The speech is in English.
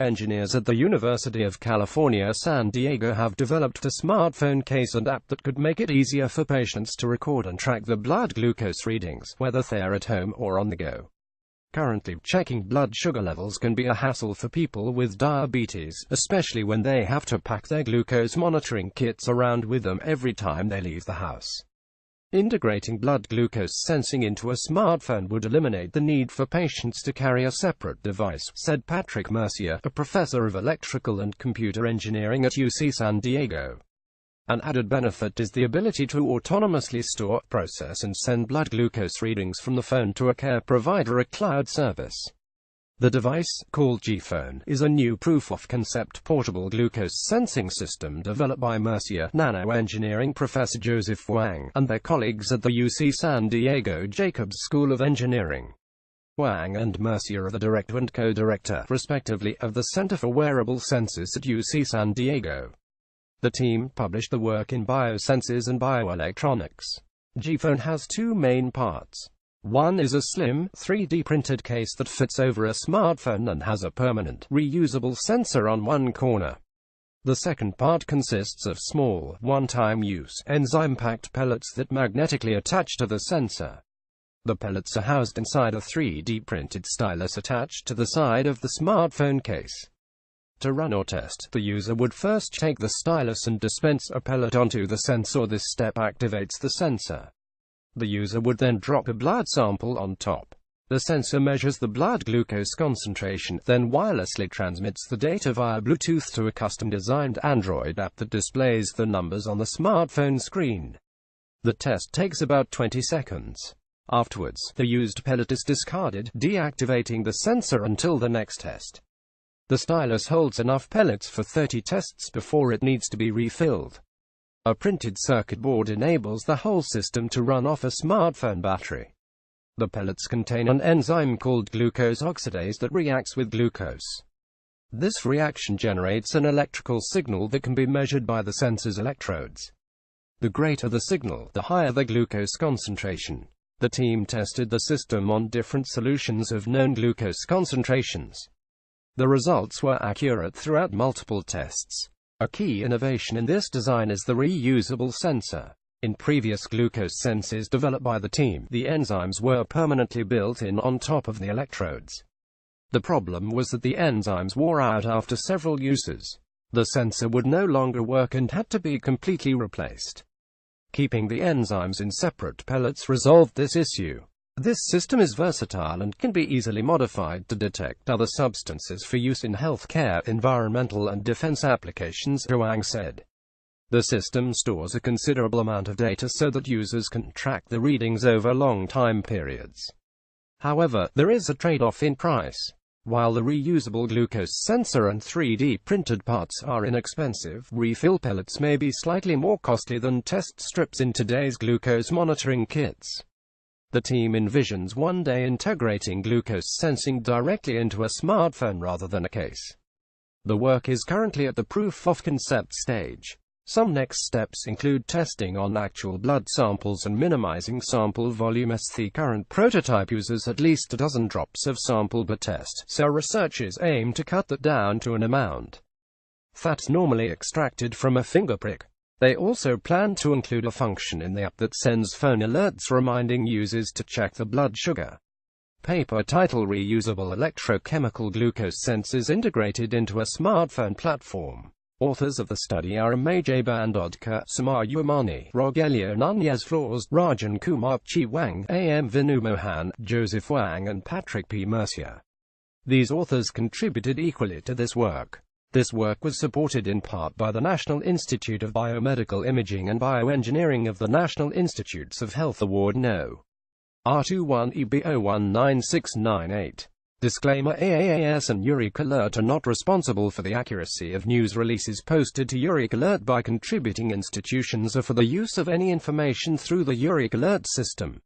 Engineers at the University of California, San Diego have developed a smartphone case and app that could make it easier for patients to record and track their blood glucose readings, whether they're at home or on the go. Currently, checking blood sugar levels can be a hassle for people with diabetes, especially when they have to pack their glucose monitoring kits around with them every time they leave the house. Integrating blood glucose sensing into a smartphone would eliminate the need for patients to carry a separate device, said Patrick Mercier, a professor of electrical and computer engineering at UC San Diego. An added benefit is the ability to autonomously store, process and send blood glucose readings from the phone to a care provider or cloud service. The device, called GPhone, is a new proof-of-concept portable glucose sensing system developed by Mercier, nanoengineering professor Joseph Wang, and their colleagues at the UC San Diego Jacobs School of Engineering. Wang and Mercier are the director and co-director, respectively, of the Center for Wearable Sensors at UC San Diego. The team published the work in Biosensors and Bioelectronics. GPhone has two main parts. One is a slim, 3D printed case that fits over a smartphone and has a permanent, reusable sensor on one corner. The second part consists of small, one-time use, enzyme-packed pellets that magnetically attach to the sensor. The pellets are housed inside a 3D printed stylus attached to the side of the smartphone case. To run or test, the user would first take the stylus and dispense a pellet onto the sensor. This step activates the sensor. The user would then drop a blood sample on top. The sensor measures the blood glucose concentration, then wirelessly transmits the data via Bluetooth to a custom-designed Android app that displays the numbers on the smartphone screen. The test takes about 20 seconds. Afterwards, the used pellet is discarded, deactivating the sensor until the next test. The stylus holds enough pellets for 30 tests before it needs to be refilled. A printed circuit board enables the whole system to run off a smartphone battery. The pellets contain an enzyme called glucose oxidase that reacts with glucose. This reaction generates an electrical signal that can be measured by the sensor's electrodes. The greater the signal, the higher the glucose concentration. The team tested the system on different solutions of known glucose concentrations. The results were accurate throughout multiple tests. A key innovation in this design is the reusable sensor. In previous glucose sensors developed by the team, the enzymes were permanently built in on top of the electrodes. The problem was that the enzymes wore out after several uses. The sensor would no longer work and had to be completely replaced. Keeping the enzymes in separate pellets resolved this issue. This system is versatile and can be easily modified to detect other substances for use in healthcare, environmental and defense applications, Wang said. The system stores a considerable amount of data so that users can track the readings over long time periods. However, there is a trade-off in price. While the reusable glucose sensor and 3D printed parts are inexpensive, refill pellets may be slightly more costly than test strips in today's glucose monitoring kits. The team envisions one day integrating glucose sensing directly into a smartphone rather than a case. The work is currently at the proof-of-concept stage. Some next steps include testing on actual blood samples and minimizing sample volume as the current prototype uses at least a dozen drops of sample per test, so researchers aim to cut that down to an amount that's normally extracted from a finger prick. They also plan to include a function in the app that sends phone alerts reminding users to check the blood sugar. Paper title: Reusable electrochemical glucose sensors integrated into a smartphone platform. Authors of the study are Amaj Bandodkar, Samar Umani, Rogelio Nunez Flores, Rajan Kumar, Chi Wang, A.M. Vinu Mohan, Joseph Wang and Patrick P. Mercier. These authors contributed equally to this work. This work was supported in part by the National Institute of Biomedical Imaging and Bioengineering of the National Institutes of Health Award No. R21EBO19698. Disclaimer: AAAS and Uric Alert are not responsible for the accuracy of news releases posted to Uric Alert by contributing institutions or for the use of any information through the Uric Alert system.